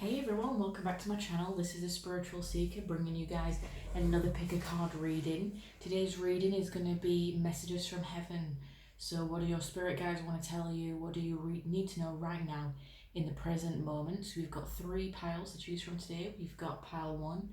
Hey everyone, welcome back to my channel. This is a spiritual seeker bringing you guys another pick a card reading. Today's reading is going to be messages from heaven. So what do your spirit guides want to tell you? What do you need to know right now in the present moment? So we've got 3 piles to choose from today. We've got pile 1,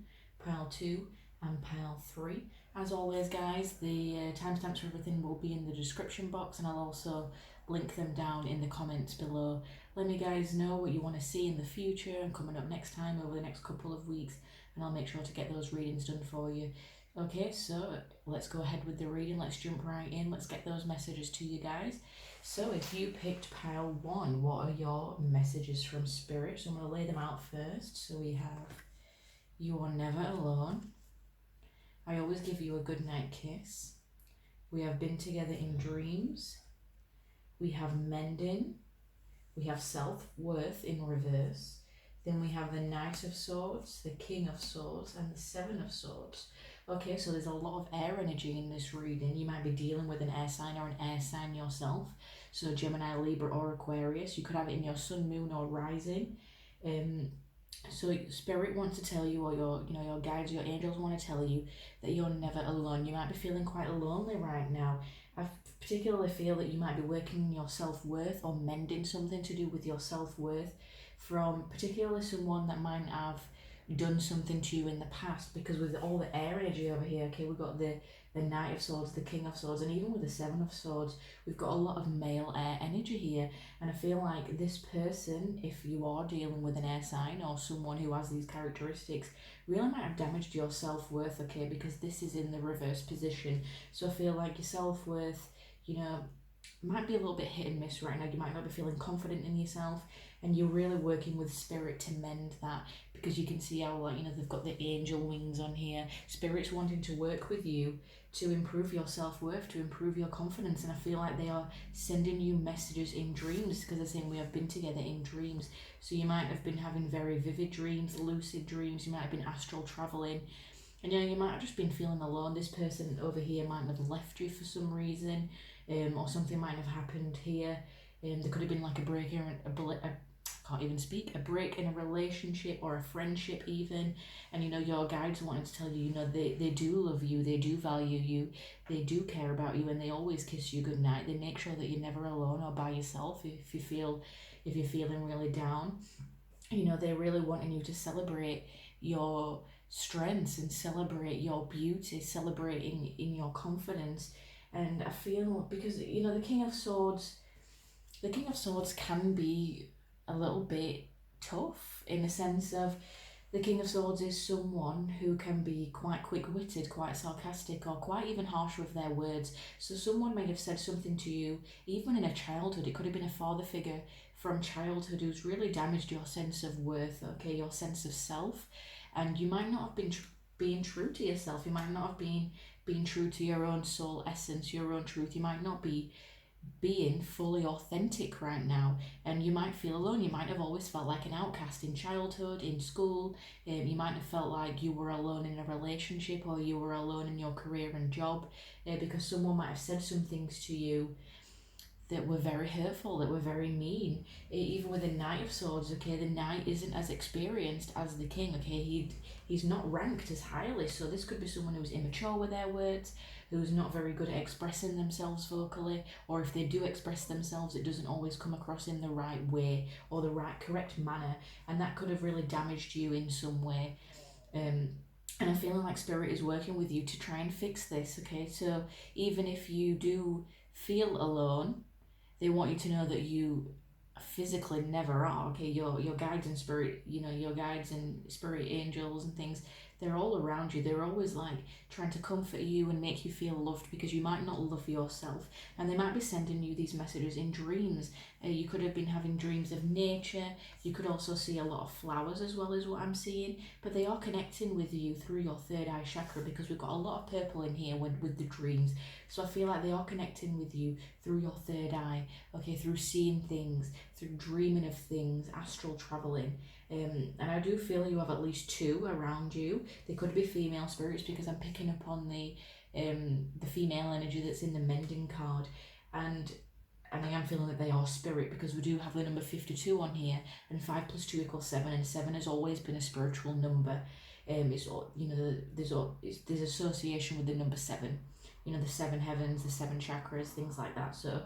pile 2 and pile 3. As always guys, the timestamps for everything will be in the description box, and I'll also link them down in the comments below. Let me guys know what you want to see in the future and coming up next time over the next couple of weeks, and I'll make sure to get those readings done for you. Okay, so let's go ahead with the reading. Let's jump right in. Let's get those messages to you guys. So if you picked pile 1, what are your messages from spirit? So I'm going to lay them out first. So we have, you are never alone. I always give you a good night kiss. We have been together in dreams. We have mending. We have self-worth in reverse. Then we have the Knight of Swords, the King of Swords, and the Seven of Swords. Okay, so there's a lot of air energy in this reading. You might be dealing with an air sign or an air sign yourself. So Gemini, Libra, or Aquarius. You could have it in your sun, moon, or rising. So spirit wants to tell you, or your guides, your angels want to tell you that you're never alone. You might be feeling quite lonely right now. I particularly feel that you might be working on your self-worth or mending something to do with your self-worth from particularly someone that might have done something to you in the past, because with all the air energy over here, okay, we've got the Knight of Swords, the King of Swords, and even with the Seven of Swords, we've got a lot of male air energy here. And I feel like this person, if you are dealing with an air sign or someone who has these characteristics, really might have damaged your self-worth, okay, because this is in the reverse position. So I feel like your self-worth, might be a little bit hit and miss right now. You might not be feeling confident in yourself, and you're really working with spirit to mend that, because you can see how they've got the angel wings on here. Spirit's wanting to work with you to improve your self-worth, to improve your confidence, and I feel like they are sending you messages in dreams, because they're saying we have been together in dreams. So you might have been having very vivid dreams, lucid dreams. You might have been astral traveling, and you might have just been feeling alone. This person over here might have left you for some reason, or something might have happened here. There could have been like a break in a break in a relationship or a friendship even, and your guides wanted to tell you, they do love you, they do value you, they do care about you, and they always kiss you goodnight. They make sure that you're never alone or by yourself if you're feeling really down. They're really wanting you to celebrate your strengths and celebrate your beauty, celebrating in your confidence. And I feel, because the King of Swords can be a little bit tough, in the sense of the King of Swords is someone who can be quite quick-witted, quite sarcastic, or quite even harsh with their words. So someone may have said something to you even in a childhood. It could have been a father figure from childhood who's really damaged your sense of worth, okay, your sense of self, and you might not have been being true to yourself. You might not have been being true to your own soul essence, your own truth. You might not be being fully authentic right now, and you might feel alone. You might have always felt like an outcast in childhood, in school. You might have felt like you were alone in a relationship, or you were alone in your career and job, because someone might have said some things to you that were very hurtful, that were very mean. Even with the Knight of Swords, okay, the Knight isn't as experienced as the King, okay, he's not ranked as highly, so this could be someone who's immature with their words, who's not very good at expressing themselves vocally, or if they do express themselves, it doesn't always come across in the right way or the correct manner, and that could have really damaged you in some way. And I'm feeling like Spirit is working with you to try and fix this, okay? So even if you do feel alone, they want you to know that you physically never are, okay? Your guides and spirit, your guides and spirit angels and things, they're all around you. They're always like trying to comfort you and make you feel loved, because you might not love yourself, and they might be sending you these messages in dreams. You could have been having dreams of nature. You could also see a lot of flowers as well, as what I'm seeing, but they are connecting with you through your third eye chakra, because we've got a lot of purple in here with the dreams. So I feel like they are connecting with you through your third eye, okay, through seeing things, through dreaming of things, astral traveling. And I do feel you have at least 2 around you. They could be female spirits, because I'm picking up on the female energy that's in the mending card. And and I am feeling that they are spirit, because we do have the number 52 on here, and 5 plus 2 equals 7, and 7 has always been a spiritual number. It's, you know, there's association with the number 7, you know, the 7 heavens, the 7 chakras, things like that. So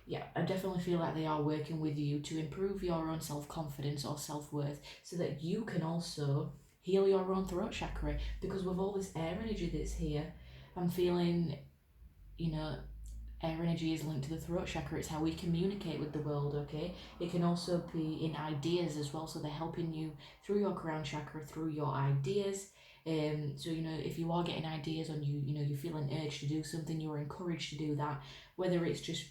yeah, I definitely feel like they are working with you to improve your own self-confidence or self-worth, so that you can also heal your own throat chakra. Because with all this air energy that's here, I'm feeling, you know, air energy is linked to the throat chakra. It's how we communicate with the world, okay? It can also be in ideas as well, so they're helping you through your crown chakra, through your ideas. So, you know, if you are getting ideas on you know, you feel an urge to do something, you're encouraged to do that. Whether it's just,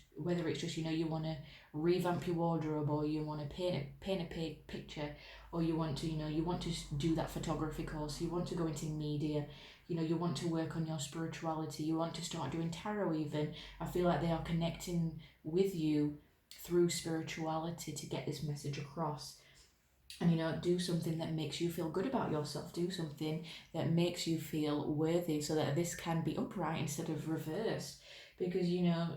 you know, you want to revamp your wardrobe, or you want to paint a picture, or you want to, you know, you want to do that photography course, you want to go into media, you know, you want to work on your spirituality, you want to start doing tarot even. I feel like they are connecting with you through spirituality to get this message across. And, you know, do something that makes you feel good about yourself, do something that makes you feel worthy, so that this can be upright instead of reversed. Because, you know,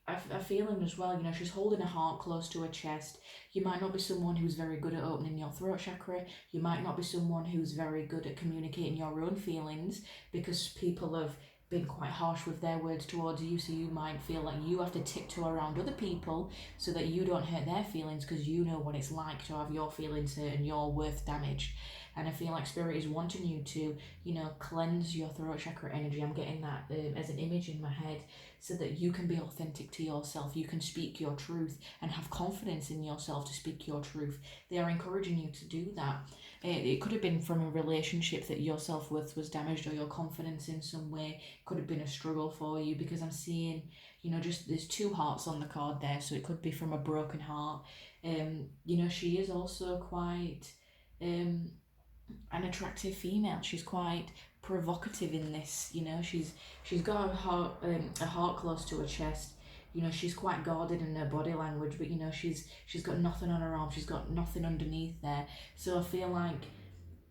I feel him as well, you know, she's holding a heart close to her chest. You might not be someone who's very good at opening your throat chakra. You might not be someone who's very good at communicating your own feelings, because people have been quite harsh with their words towards you, so you might feel like you have to tiptoe around other people so that you don't hurt their feelings, because you know what it's like to have your feelings hurt and your worth damaged. And I feel like spirit is wanting you to, you know, cleanse your throat chakra energy. I'm getting that as an image in my head, so that you can be authentic to yourself. You can speak your truth and have confidence in yourself to speak your truth. They are encouraging you to do that. It could have been from a relationship that your self-worth was damaged, or your confidence in some way could have been a struggle for you, because I'm seeing, you know, just there's 2 hearts on the card there, so it could be from a broken heart. You know, she is also quite an attractive female. She's quite provocative in this, you know. She's got a heart close to her chest. You know, she's quite guarded in her body language, but, you know, she's got nothing on her arm, she's got nothing underneath there. So I feel like,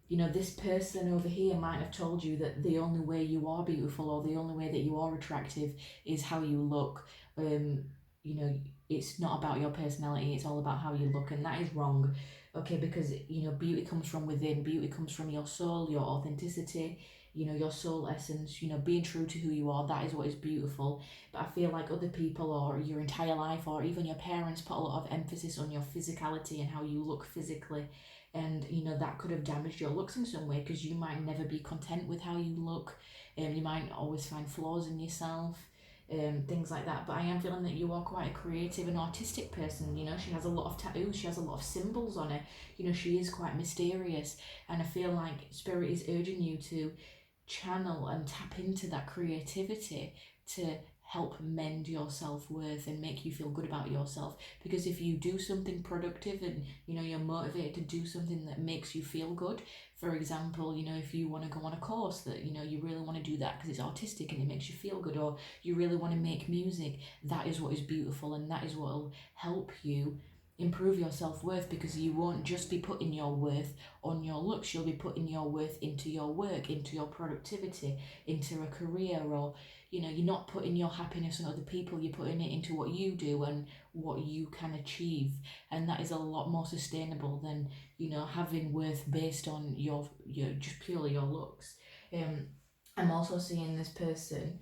you know, this person over here might have told you that the only way you are beautiful, or the only way that you are attractive, is how you look. You know, it's not about your personality, it's all about how you look, and that is wrong. Okay, because, you know, beauty comes from within, beauty comes from your soul, your authenticity, you know, your soul essence, you know, being true to who you are. That is what is beautiful. But I feel like other people, or your entire life, or even your parents, put a lot of emphasis on your physicality and how you look physically. And, you know, that could have damaged your looks in some way, because you might never be content with how you look. You might always find flaws in yourself. Things like that. But I am feeling that you are quite a creative and artistic person. You know, she has a lot of tattoos, she has a lot of symbols on her. You know, she is quite mysterious, and I feel like spirit is urging you to channel and tap into that creativity to help mend your self-worth and make you feel good about yourself. Because if you do something productive, and, you know, you're motivated to do something that makes you feel good, for example, you know, if you want to go on a course that, you know, you really want to do that because it's artistic and it makes you feel good, or you really want to make music, that is what is beautiful, and that is what will help you improve your self-worth. Because you won't just be putting your worth on your looks, you'll be putting your worth into your work, into your productivity, into a career, or, you know, you're not putting your happiness on other people, you're putting it into what you do and what you can achieve. And that is a lot more sustainable than, you know, having worth based on your just purely your looks. I'm also seeing this person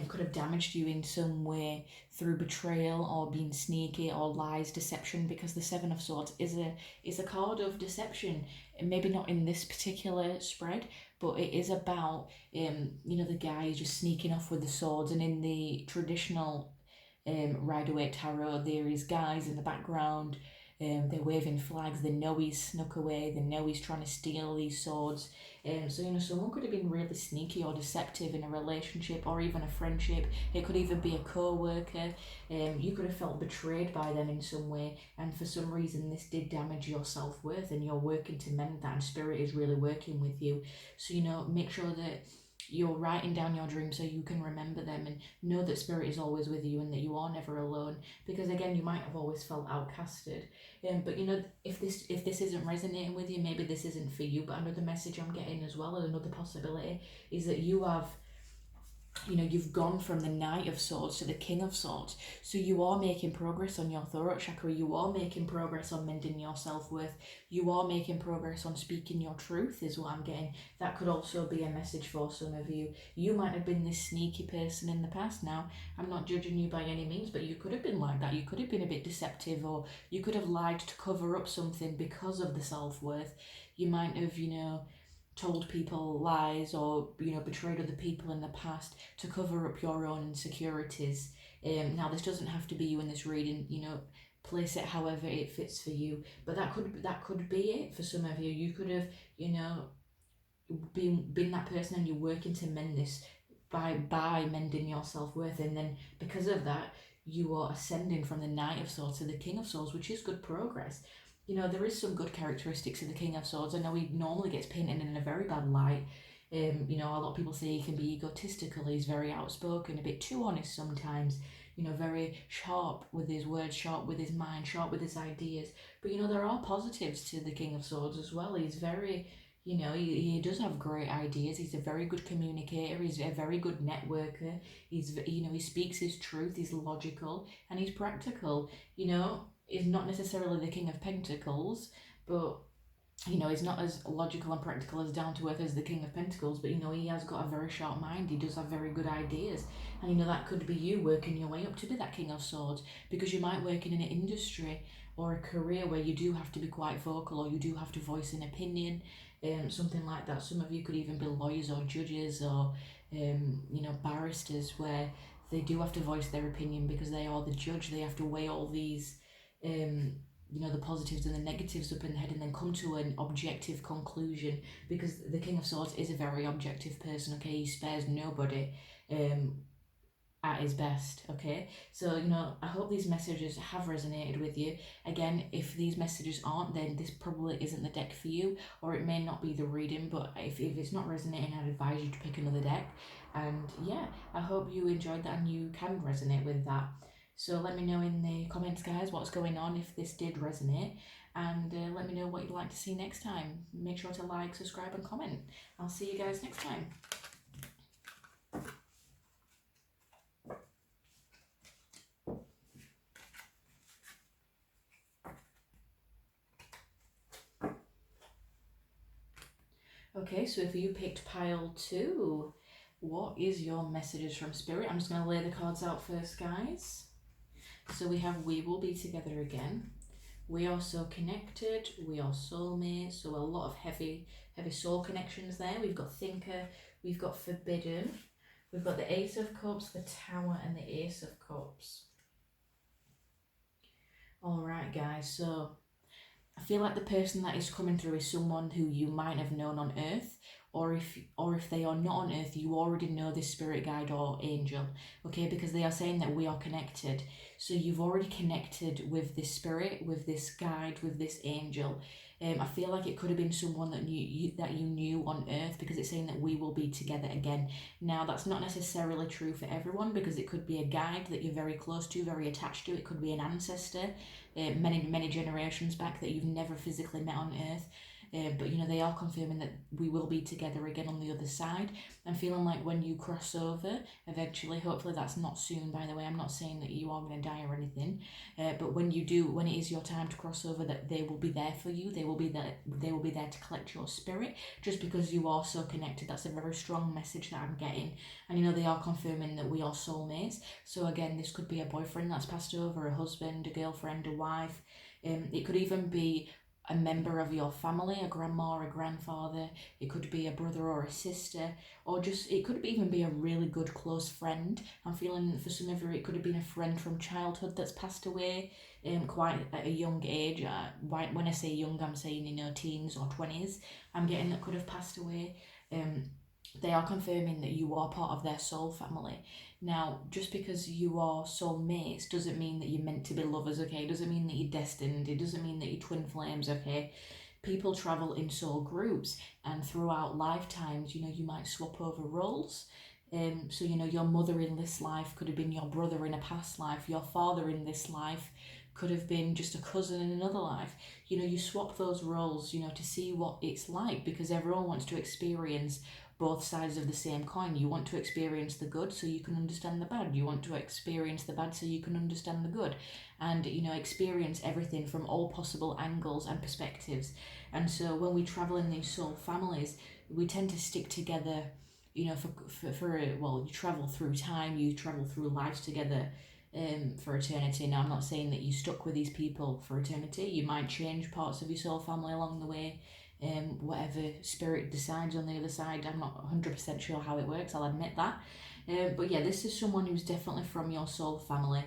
could have damaged you in some way through betrayal, or being sneaky, or lies, deception, because the 7 of Swords is a card of deception. Maybe not in this particular spread, but it is about, you know, the guy is just sneaking off with the swords. And in the traditional Rider-Waite tarot, there is guys in the background, they're waving flags, they know he's snuck away, they know he's trying to steal these swords. So, you know, someone could have been really sneaky or deceptive in a relationship, or even a friendship. It could even be a co-worker. You could have felt betrayed by them in some way, and for some reason this did damage your self-worth, and you're working to mend that, and spirit is really working with you. So, you know, make sure that you're writing down your dreams so you can remember them, and know that spirit is always with you, and that you are never alone. Because again, you might have always felt outcasted, but, you know, if this isn't resonating with you, maybe this isn't for you. But another message I'm getting as well, and another possibility, is that you have you know, you've gone from the Knight of Swords to the King of Swords. So you are making progress on your throat chakra. You are making progress on mending your self-worth. You are making progress on speaking your truth is what I'm getting. That could also be a message for some of you. You might have been this sneaky person in the past. Now, I'm not judging you by any means, but you could have been like that. You could have been a bit deceptive, or you could have lied to cover up something because of the self-worth. You might have, you know, told people lies, or, you know, betrayed other people in the past to cover up your own insecurities. Now, this doesn't have to be you in this reading, you know, place it however it fits for you, but that could be it for some of you. You could have, you know, been that person, and you're working to mend this by mending your self-worth, and then because of that you are ascending from the Knight of Swords to the King of Swords, which is good progress. You know, there is some good characteristics of the King of Swords. I know he normally gets painted in a very bad light. You know, a lot of people say he can be egotistical, he's very outspoken, a bit too honest sometimes, you know, very sharp with his words, sharp with his mind, sharp with his ideas. But, you know, there are positives to the King of Swords as well. He's very, you know, he does have great ideas. He's a very good communicator. He's a very good networker. He's, you know, he speaks his truth. He's logical and he's practical. You know, he's not necessarily the King of Pentacles, but, you know, he's not as logical and practical as down to earth as the King of Pentacles, but, you know, he has got a very sharp mind. He does have very good ideas. And, you know, that could be you working your way up to be that King of Swords, because you might work in an industry or a career where you do have to be quite vocal, or you do have to voice an opinion, something like that. Some of you could even be lawyers or judges, or, you know, barristers, where they do have to voice their opinion because they are the judge. They have to weigh all these, you know, the positives and the negatives up in the head, and then come to an objective conclusion, because the King of Swords is a very objective person, okay? He spares nobody at his best, okay? So, you know, I hope these messages have resonated with you. Again, if these messages aren't, then this probably isn't the deck for you, or it may not be the reading, but if it's not resonating, I'd advise you to pick another deck. And yeah, I hope you enjoyed that and you can resonate with that. So let me know in the comments, guys, what's going on, if this did resonate, and let me know what you'd like to see next time. Make sure to like, subscribe and comment. I'll see you guys next time. Okay, so if you picked pile 2, what is your messages from Spirit? I'm just going to lay the cards out first, guys. So we have we will be together again. We are so connected. We are soulmates. So a lot of heavy soul connections there. We've got thinker. We've got forbidden. We've got the Ace of Cups, the Tower, and the Ace of Cups. All right, guys. So I feel like the person that is coming through is someone who you might have known on Earth, or if they are not on Earth, you already know this spirit guide or angel, okay? Because they are saying that we are connected. So you've already connected with this spirit, with this guide, with this angel. I feel like it could have been someone that you knew on Earth, because it's saying that we will be together again. Now, that's not necessarily true for everyone, because it could be a guide that you're very close to, very attached to. It could be an ancestor, many generations back, that you've never physically met on Earth. But, you know, they are confirming that we will be together again on the other side. I'm feeling like when you cross over eventually, hopefully that's not soon, by the way, I'm not saying that you are going to die or anything, but when you do, when it is your time to cross over, that they will be there for you. They will be there to collect your spirit, just because you are so connected. That's a very strong message that I'm getting. And, you know, they are confirming that we are soulmates. So again, this could be a boyfriend that's passed over, a husband, a girlfriend, a wife. It could even be a member of your family, a grandma or a grandfather. It could be a brother or a sister, or just, it could even be a really good close friend. I'm feeling for some of you, it could have been a friend from childhood that's passed away quite at a young age. When I say young, I'm saying, you know, teens or 20s. I'm getting that could have passed away. They are confirming that you are part of their soul family. Now, just because you are soulmates doesn't mean that you're meant to be lovers, okay? It doesn't mean that you're destined. It doesn't mean that you're twin flames, okay? People travel in soul groups, and throughout lifetimes, you know, you might swap over roles. So, you know, your mother in this life could have been your brother in a past life. Your father in this life could have been just a cousin in another life. You know, you swap those roles, you know, to see what it's like, because everyone wants to experience both sides of the same coin. You want to experience the good so you can understand the bad. You want to experience the bad so you can understand the good. And, you know, experience everything from all possible angles and perspectives. And so when we travel in these soul families, we tend to stick together, you know, well, you travel through time, you travel through lives together for eternity. Now, I'm not saying that you stuck with these people for eternity. You might change parts of your soul family along the way, whatever spirit decides on the other side. I'm not 100% sure how it works, I'll admit that. But yeah, this is someone who's definitely from your soul family.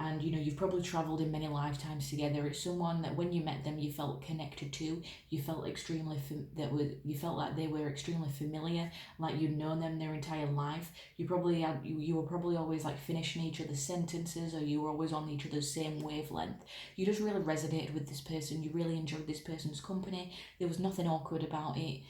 And you know, you've probably travelled in many lifetimes together. It's someone that when you met them, you felt connected to. You felt you felt like they were extremely familiar, like you'd known them their entire life. You were probably always like finishing each other's sentences, or you were always on each other's same wavelength. You just really resonated with this person. You really enjoyed this person's company. There was nothing awkward about it.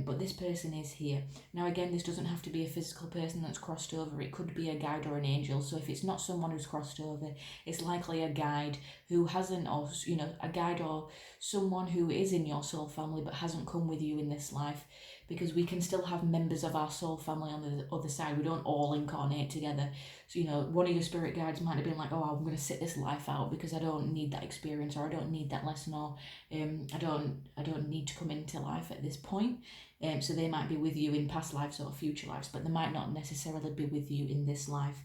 But this person is here. Now again, this doesn't have to be a physical person that's crossed over. It could be a guide or an angel. So if it's not someone who's crossed over, it's likely a guide who hasn't, or you know, a guide or someone who is in your soul family but hasn't come with you in this life. Because we can still have members of our soul family on the other side. We don't all incarnate together. So, you know, one of your spirit guides might have been like, oh, I'm going to sit this life out because I don't need that experience, or I don't need that lesson, or I don't need to come into life at this point. So they might be with you in past lives or future lives, but they might not necessarily be with you in this life.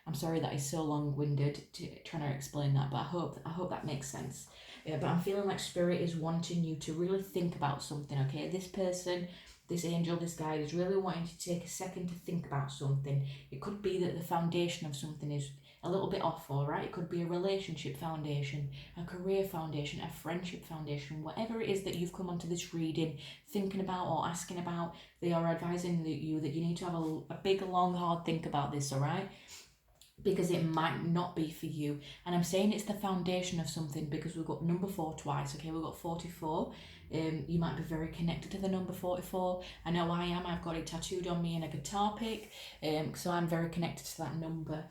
I'm sorry that is so long-winded trying to explain that, but I hope that makes sense. But I'm feeling like spirit is wanting you to really think about something, okay? This person, this angel, this guide is really wanting to take a second to think about something. It could be that the foundation of something is a little bit off, all right? It could be a relationship foundation, a career foundation, a friendship foundation, whatever it is that you've come onto this reading thinking about or asking about. They are advising you that you need to have a big, long, hard think about this, all right? Because it might not be for you. And I'm saying it's the foundation of something because we've got number 4 twice, okay? We've got 44. You might be very connected to the number 44. I know I am. I've got it tattooed on me in a guitar pick. So I'm very connected to that number.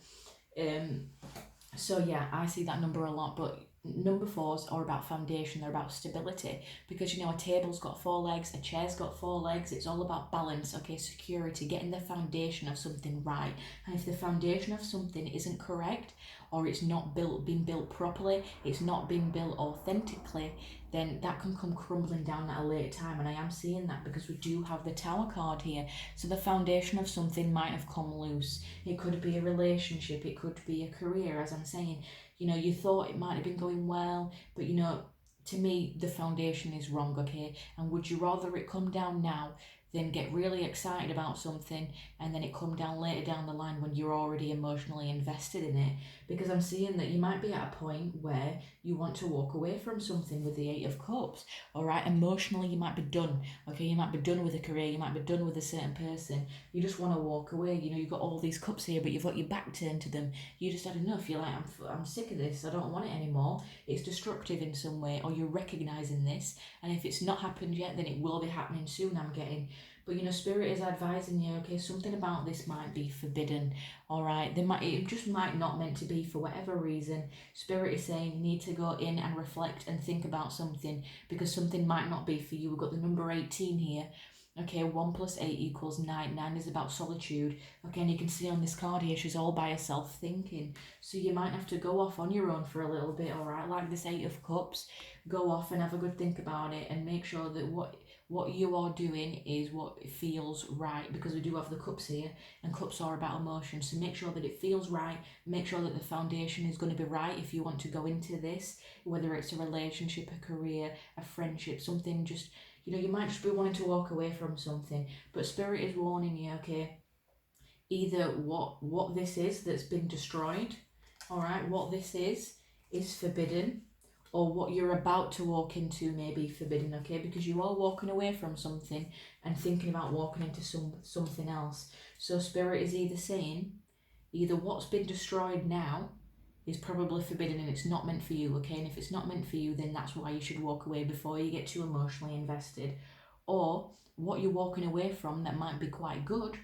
So yeah, I see that number a lot, but number 4s are about foundation. They're about stability, because you know, a table's got 4 legs, a chair's got 4 legs. It's all about balance, okay? Security, getting the foundation of something right. And if the foundation of something isn't correct, or it's not been built properly, it's not been built authentically, then that can come crumbling down at a later time. And I am seeing that because we do have the Tower card here. So the foundation of something might have come loose. It could be a relationship, it could be a career, as I'm saying. You know, you thought it might have been going well, but you know, to me, the foundation is wrong, okay? And would you rather it come down now than get really excited about something and then it come down later down the line when you're already emotionally invested in it? Because I'm seeing that you might be at a point where you want to walk away from something with the 8 of Cups, all right? Emotionally, you might be done, okay? You might be done with a career, you might be done with a certain person. You just want to walk away. You know, you've got all these cups here, but you've got your back turned to them. You just had enough. You're like, I'm sick of this. I don't want it anymore. It's destructive in some way, or you're recognizing this. And if it's not happened yet, then it will be happening soon, I'm getting. But you know, spirit is advising you, okay, something about this might be forbidden, all right? It just might not meant to be for whatever reason. Spirit is saying you need to go in and reflect and think about something, because something might not be for you. We've got the number 18 here. Okay, 1 plus 8 equals 9. 9 is about solitude. Okay, and you can see on this card here, she's all by herself thinking. So you might have to go off on your own for a little bit, all right? Like this 8 of Cups, go off and have a good think about it and make sure that what you are doing is what feels right, because we do have the cups here, and cups are about emotion. So make sure that it feels right. Make sure that the foundation is going to be right if you want to go into this, whether it's a relationship, a career, a friendship, something just... You know, you might just be wanting to walk away from something, but Spirit is warning you, okay? Either what this is that's been destroyed, all right, what this is forbidden, or what you're about to walk into may be forbidden, okay? Because you are walking away from something and thinking about walking into something else. So Spirit is either saying, either what's been destroyed now is probably forbidden and it's not meant for you, okay? And if it's not meant for you, then that's why you should walk away before you get too emotionally invested. Or what you're walking away from that might be quite good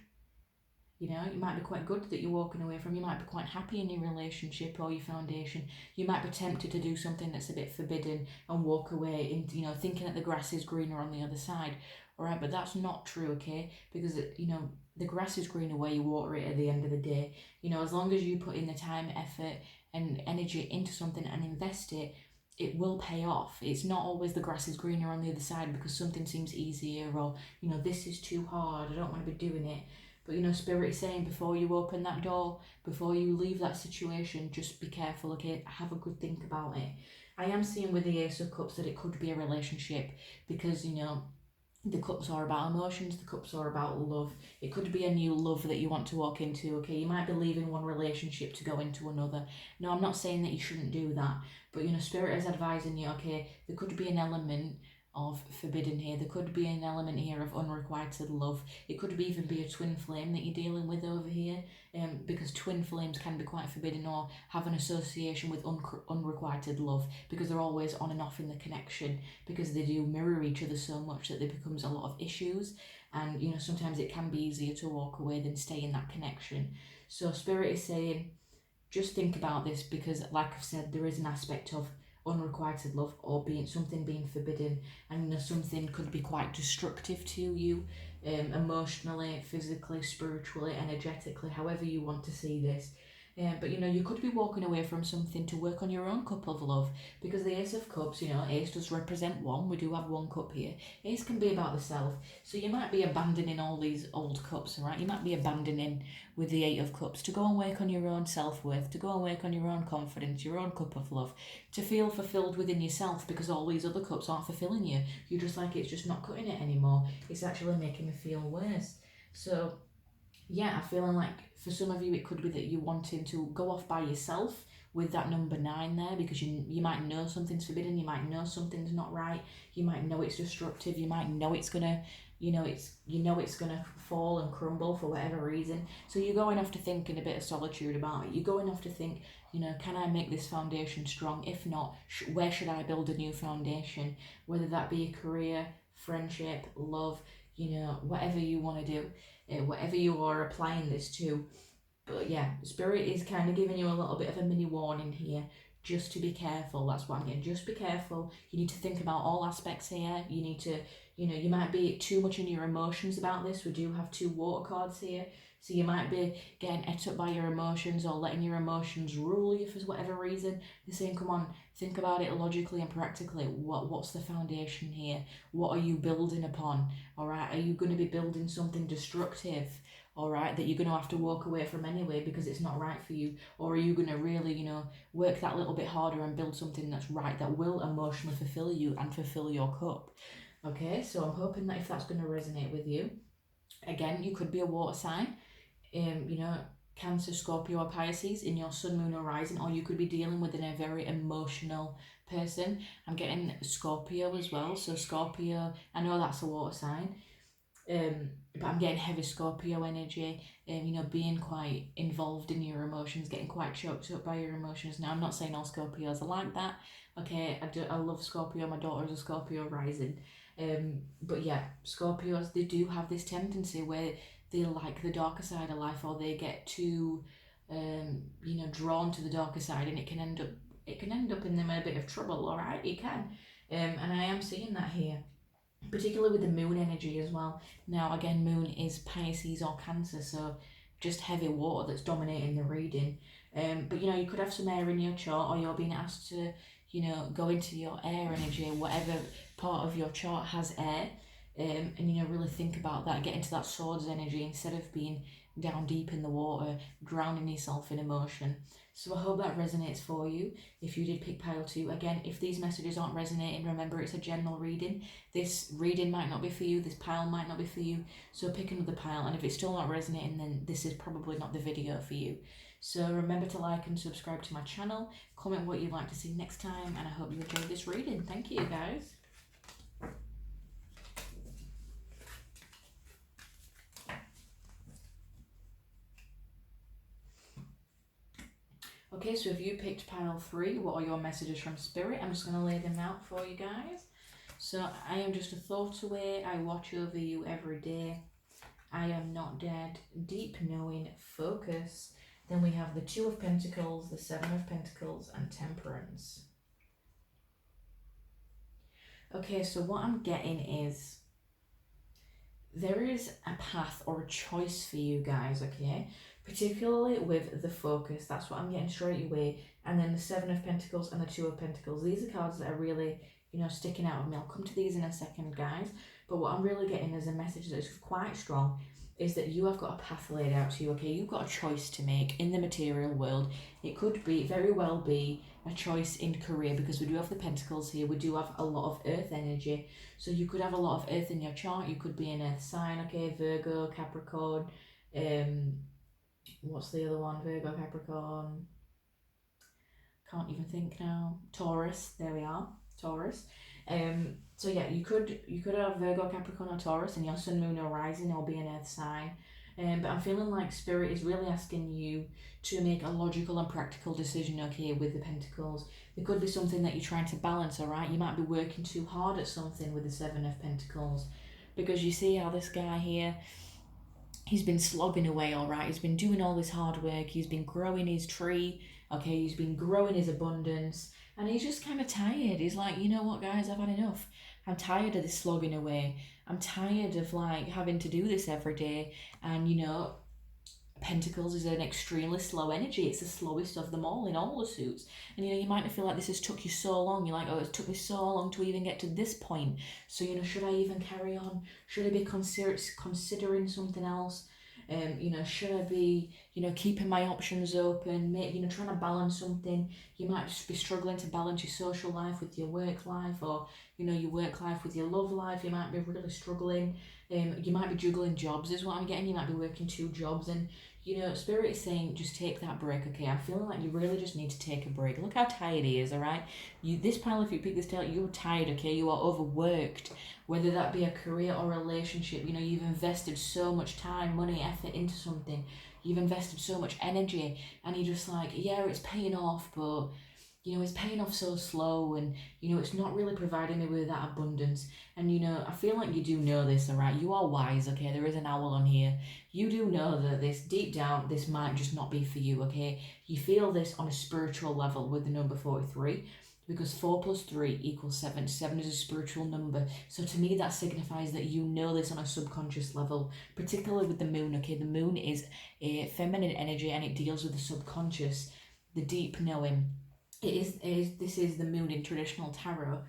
You know, it might be quite good that you're walking away from. You might be quite happy in your relationship or your foundation. You might be tempted to do something that's a bit forbidden and walk away, in, you know, thinking that the grass is greener on the other side. All right, but that's not true, okay? Because, you know, the grass is greener where you water it at the end of the day. You know, as long as you put in the time, effort, and energy into something and invest it, it will pay off. It's not always the grass is greener on the other side because something seems easier, or, you know, this is too hard, I don't want to be doing it. But, you know, Spirit is saying, before you open that door, before you leave that situation, just be careful, okay? Have a good think about it. I am seeing with the Ace of Cups that it could be a relationship because, you know, the cups are about emotions, the cups are about love. It could be a new love that you want to walk into, okay? You might be leaving one relationship to go into another. No, I'm not saying that you shouldn't do that, but, you know, Spirit is advising you, okay, there could be an element of forbidden here. There could be an element here of unrequited love. It could even be a twin flame that you're dealing with over here, because twin flames can be quite forbidden or have an association with unrequited love, because they're always on and off in the connection, because they do mirror each other so much that there becomes a lot of issues. And, you know, sometimes it can be easier to walk away than stay in that connection. So Spirit is saying, just think about this, because, like I've said, there is an aspect of unrequited love or something being forbidden, and, you know, something could be quite destructive to you, emotionally, physically, spiritually, energetically, however you want to see this. But, you know, you could be walking away from something to work on your own cup of love, because the Ace of Cups, you know, Ace does represent one. We do have one cup here. Ace can be about the self. So you might be abandoning all these old cups, right? You might be abandoning, with the Eight of Cups, to go and work on your own self-worth, to go and work on your own confidence, your own cup of love, to feel fulfilled within yourself, because all these other cups aren't fulfilling you. You're just like, it's just not cutting it anymore. It's actually making me feel worse. So, yeah, I'm feeling like for some of you it could be that you're wanting to go off by yourself with that number 9 there, because you might know something's forbidden, you might know something's not right, you might know it's destructive, you might know it's gonna, it's gonna fall and crumble for whatever reason. So you're going off to think in a bit of solitude about it. You're going off to think, you know, can I make this foundation strong? If not, where should I build a new foundation? Whether that be a career, friendship, love, you know, whatever you want to do. Whatever you are applying this to. But yeah, Spirit is kind of giving you a little bit of a mini warning here, just to be careful. That's what I'm getting. Just be careful. You need to think about all aspects here. You need to, you know, you might be too much in your emotions about this. We do have 2 water cards here. So you might be getting ate up by your emotions, or letting your emotions rule you for whatever reason. They're saying, come on, think about it logically and practically. What's the foundation here? What are you building upon? All right, are you going to be building something destructive, all right, that you're going to have to walk away from anyway because it's not right for you? Or are you going to really, you know, work that little bit harder and build something that's right, that will emotionally fulfill you and fulfill your cup? Okay, so I'm hoping that if that's going to resonate with you. Again, you could be a water sign, you know, Cancer, Scorpio, or Pisces in your sun, moon, or rising, or you could be dealing with a very emotional person. I'm getting Scorpio as well, so Scorpio, I know that's a water sign, but I'm getting heavy Scorpio energy, you know, being quite involved in your emotions, getting quite choked up by your emotions. Now, I'm not saying all Scorpios are like that, okay? I love Scorpio, my daughter is a Scorpio rising, but yeah, Scorpios, they do have this tendency where they like the darker side of life, or they get too, you know, drawn to the darker side, and it can end up in them in a bit of trouble. All right, it can, and I am seeing that here, particularly with the moon energy as well. Now, again, moon is Pisces or Cancer, so just heavy water that's dominating the reading. But, you know, you could have some air in your chart, or you're being asked to, you know, go into your air energy, whatever part of your chart has air. And, you know, really think about that, get into that swords energy instead of being down deep in the water, drowning yourself in emotion. So I hope that resonates for you. If you did pick pile 2, again, if these messages aren't resonating, remember it's a general reading. This reading might not be for you, this pile might not be for you, so pick another pile, and if it's still not resonating, then this is probably not the video for you. So remember to like and subscribe to my channel, comment what you'd like to see next time, and I hope you enjoyed this reading. Thank you, guys. Okay, so if you picked pile 3, what are your messages from Spirit? I'm just going to lay them out for you guys. So I am just a thought away. I watch over you every day. I am not dead, deep knowing, focus. Then we have the Two of Pentacles, the Seven of Pentacles, and Temperance. Okay, so what I'm getting is there is a path or a choice for you guys, okay? Particularly with the focus, that's what I'm getting straight away. And then the Seven of Pentacles and the Two of Pentacles. These are cards that are really, sticking out of me. I'll come to these in a second, guys. But what I'm really getting as a message that is quite strong is that you have got a path laid out to you, okay? You've got a choice to make in the material world. It could be, very well be, a choice in career, because we do have the Pentacles here. We do have a lot of earth energy. So you could have a lot of earth in your chart. You could be an earth sign, okay? Virgo, Capricorn. What's the other one? Virgo, Capricorn. Can't even think now. Taurus. There we are. Taurus. So yeah, you could have Virgo, Capricorn, or Taurus, and your sun, moon, or rising, or be an earth sign. But I'm feeling like Spirit is really asking you to make a logical and practical decision, okay, with the Pentacles. There could be something that you're trying to balance, all right? You might be working too hard at something with the Seven of Pentacles, because you see how this guy here, he's been slogging away, all right? He's been doing all this hard work. He's been growing his tree, okay? He's been growing his abundance, and he's just kind of tired. He's like, you know what, guys, I've had enough. I'm tired of this slogging away. I'm tired of like having to do this every day. And Pentacles is an extremely slow energy. It's the slowest of them all in all the suits. And you might feel like this has took you so long. You're like, oh, it's took me so long to even get to this point. So should I even carry on? Should I be considering something else? Should I be, keeping my options open, trying to balance something? You might just be struggling to balance your social life with your work life, or, your work life with your love life. You might be really struggling. You might be juggling jobs is what I'm getting. You might be working 2 jobs, and, Spirit is saying just take that break, okay? I'm feeling like you really just need to take a break. Look how tired he is, all right? This pile, if you pick this tail, you're tired, okay? You are overworked. Whether that be a career or a relationship, you've invested so much time, money, effort into something. You've invested so much energy, and you're just like, yeah, it's paying off, but it's paying off so slow, and it's not really providing me with that abundance. And I feel like you do know this, all right? You are wise, okay? There is an owl on here. You do know that this, deep down, this might just not be for you, okay? You feel this on a spiritual level with the number 43, because 4 plus 3 equals 7. 7 is a spiritual number. So to me, that signifies that you know this on a subconscious level, particularly with the moon, okay? The moon is a feminine energy, and it deals with the subconscious, the deep knowing. This is the moon in traditional tarot.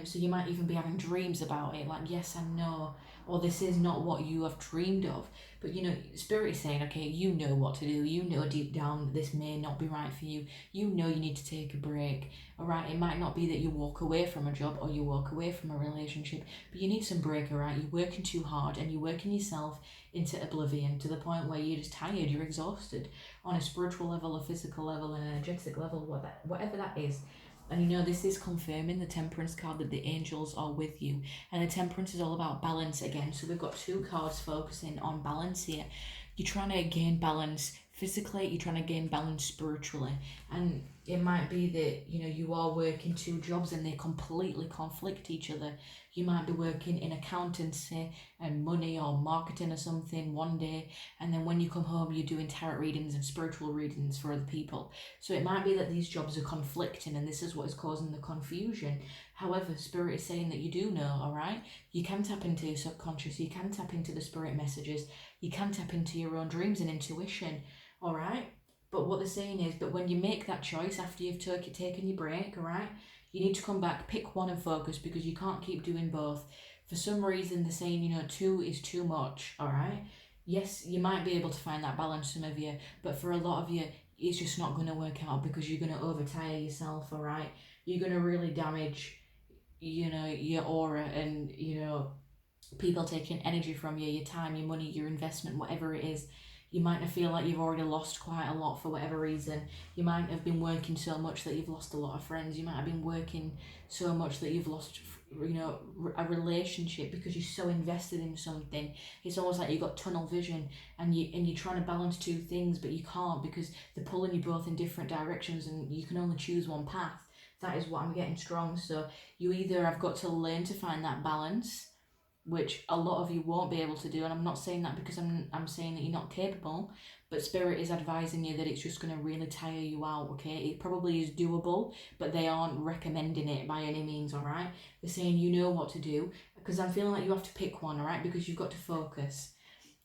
So you might even be having dreams about it, like, yes and no, or this is not what you have dreamed of. But Spirit is saying, okay, you know what to do. You know deep down this may not be right for you. You know you need to take a break. All right, it might not be that you walk away from a job or you walk away from a relationship, but you need some break. All right, you're working too hard, and you're working yourself into oblivion to the point where you're just tired, you're exhausted on a spiritual level, a physical level, an energetic level, whatever that is. And this is confirming the Temperance card, that the angels are with you. And the Temperance is all about balance again. So we've got 2 cards focusing on balance here. You're trying to gain balance physically, you're trying to gain balance spiritually. And it might be that, you are working 2 jobs and they completely conflict each other. You might be working in accountancy and money or marketing or something one day, and then when you come home, you're doing tarot readings and spiritual readings for other people. So it might be that these jobs are conflicting, and this is what is causing the confusion. However, Spirit is saying that you do know, all right? You can tap into your subconscious, you can tap into the Spirit messages, you can tap into your own dreams and intuition, all right? But what they're saying is, but when you make that choice after you've taken your break, all right, you need to come back, pick one and focus, because you can't keep doing both. For some reason, they're saying, 2 is too much, all right? Yes, you might be able to find that balance, some of you, but for a lot of you, it's just not going to work out, because you're going to overtire yourself, all right? You're going to really damage, your aura, and, people taking energy from you, your time, your money, your investment, whatever it is. You might not feel like you've already lost quite a lot for whatever reason. You might have been working so much that you've lost a lot of friends. You might have been working so much that you've lost, a relationship, because you're so invested in something. It's almost like you've got tunnel vision, and you're trying to balance 2 things, but you can't, because they're pulling you both in different directions, and you can only choose one path. That is what I'm getting strong. So you either have got to learn to find that balance, which a lot of you won't be able to do. And I'm not saying that because I'm saying that you're not capable, but Spirit is advising you that it's just going to really tire you out, okay? It probably is doable, but they aren't recommending it by any means, all right? They're saying you know what to do, because I'm feeling like you have to pick one, all right? Because you've got to focus.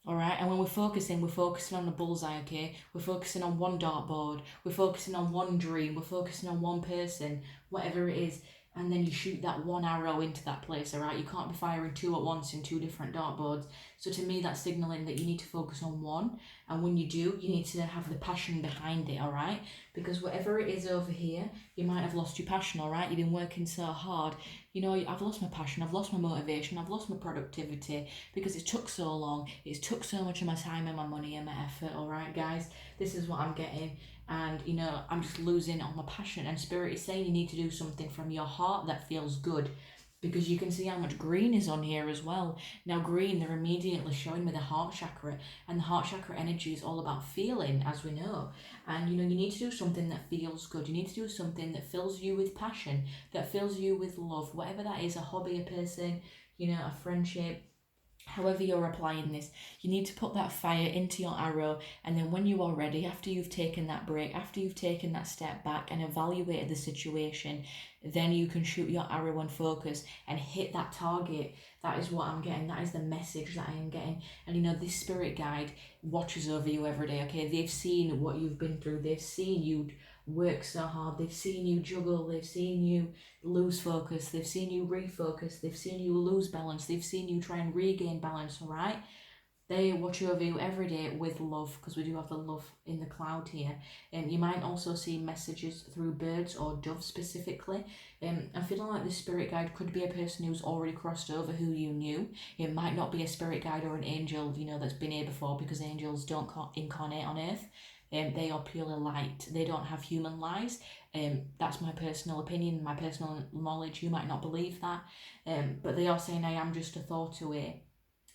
All right, and when we're focusing on the bullseye, okay? We're focusing on one dartboard, we're focusing on one dream, we're focusing on one person, whatever it is, and then you shoot that one arrow into that place, all right? You can't be firing two at once in two different dartboards. So to me, that's signaling that you need to focus on one, and when you do, you need to have the passion behind it, all right? Because whatever it is over here, you might have lost your passion, all right? You've been working so hard. You know, I've lost my passion, I've lost my motivation, I've lost my productivity because it took so long. It's took so much of my time and my money and my effort, all right, guys? This is what I'm getting. And, you know, I'm just losing all my passion. And Spirit is saying you need to do something from your heart that feels good. Because you can see how much green is on here as well. Now green, they're immediately showing me the heart chakra. And the heart chakra energy is all about feeling, as we know. And, you know, you need to do something that feels good. You need to do something that fills you with passion, that fills you with love. Whatever that is, a hobby, a person, you know, a friendship. However you're applying this, you need to put that fire into your arrow, and then when you are ready, after you've taken that break, after you've taken that step back and evaluated the situation, then you can shoot your arrow and focus and hit that target. That is what I'm getting. That is the message that I am getting. And you know, this spirit guide watches over you every day, okay? They've seen what you've been through. They've seen you work so hard. They've seen you juggle. They've seen you lose focus. They've seen you refocus. They've seen you lose balance. They've seen you try and regain balance, all right? They watch over you every day with love, because we do have the love in the cloud here. You might also see messages through birds or doves specifically. I'm feeling like this spirit guide could be a person who's already crossed over who you knew. It might not be a spirit guide or an angel, you know, that's been here before, because angels don't incarnate on earth. They are purely light. They don't have human lives. That's my personal opinion, my personal knowledge. You might not believe that. But they are saying, I am just a thought away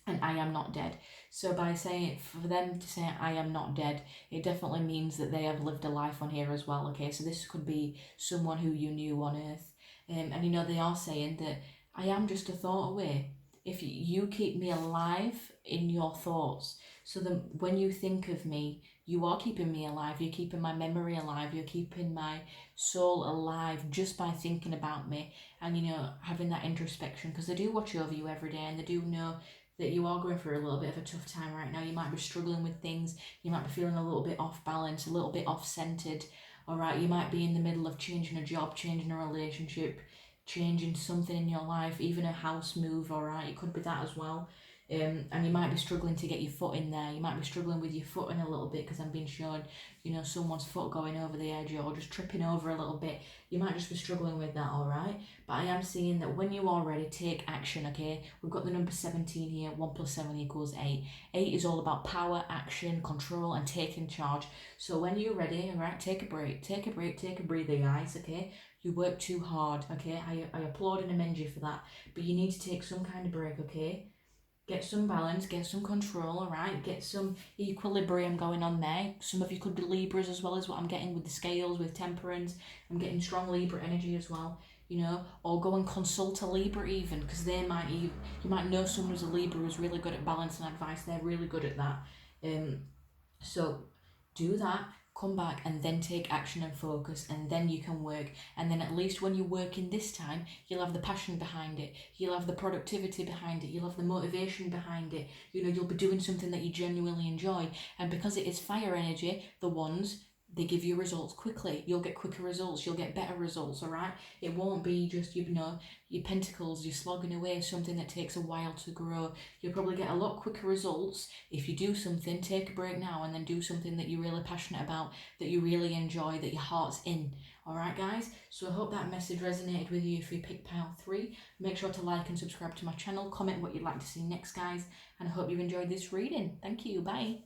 and I am not dead. So by saying, for them to say I am not dead, it definitely means that they have lived a life on here as well, okay? So this could be someone who you knew on earth. And you know, they are saying that I am just a thought away. If you keep me alive in your thoughts, so that when you think of me, you are keeping me alive, you're keeping my memory alive, you're keeping my soul alive just by thinking about me and, you know, having that introspection, because they do watch over you every day and they do know that you are going through a little bit of a tough time right now. You might be struggling with things, you might be feeling a little bit off balance, a little bit off centered, all right? You might be in the middle of changing a job, changing a relationship, changing something in your life, even a house move, all right? It could be that as well. And you might be struggling to get your foot in there. You might be struggling with your footing a little bit, because I'm being shown, you know, someone's foot going over the edge or just tripping over a little bit. You might just be struggling with that, all right? But I am seeing that when you are ready, take action, okay? We've got the number 17 here. 1 plus 7 equals 8. 8 is all about power, action, control, and taking charge. So when you're ready, all right, take a break, take a breather, guys, okay? You work too hard, okay? I applaud and commend you for that. But you need to take some kind of break, okay? Get some balance, get some control, all right? Get some equilibrium going on there. Some of you could be Libras as well, as what I'm getting with the scales, with temperance. I'm getting strong Libra energy as well, you know? Or go and consult a Libra even, because they might, you might know someone who's a Libra who's really good at balance and advice. They're really good at that. So do that. Come back and then take action and focus, and then you can work. And then at least when you're working this time, you'll have the passion behind it, you'll have the productivity behind it, you'll have the motivation behind it. You know, you'll be doing something that you genuinely enjoy. And because it is fire energy, the ones, they give you results quickly. You'll get quicker results, you'll get better results, all right? It won't be just, you know, your pentacles, you're slogging away, something that takes a while to grow. You'll probably get a lot quicker results if you do something, take a break now, and then do something that you're really passionate about, that you really enjoy, that your heart's in. All right, guys? So I hope that message resonated with you if you picked pile 3. Make sure to like and subscribe to my channel. Comment what you'd like to see next, guys. And I hope you enjoyed this reading. Thank you. Bye.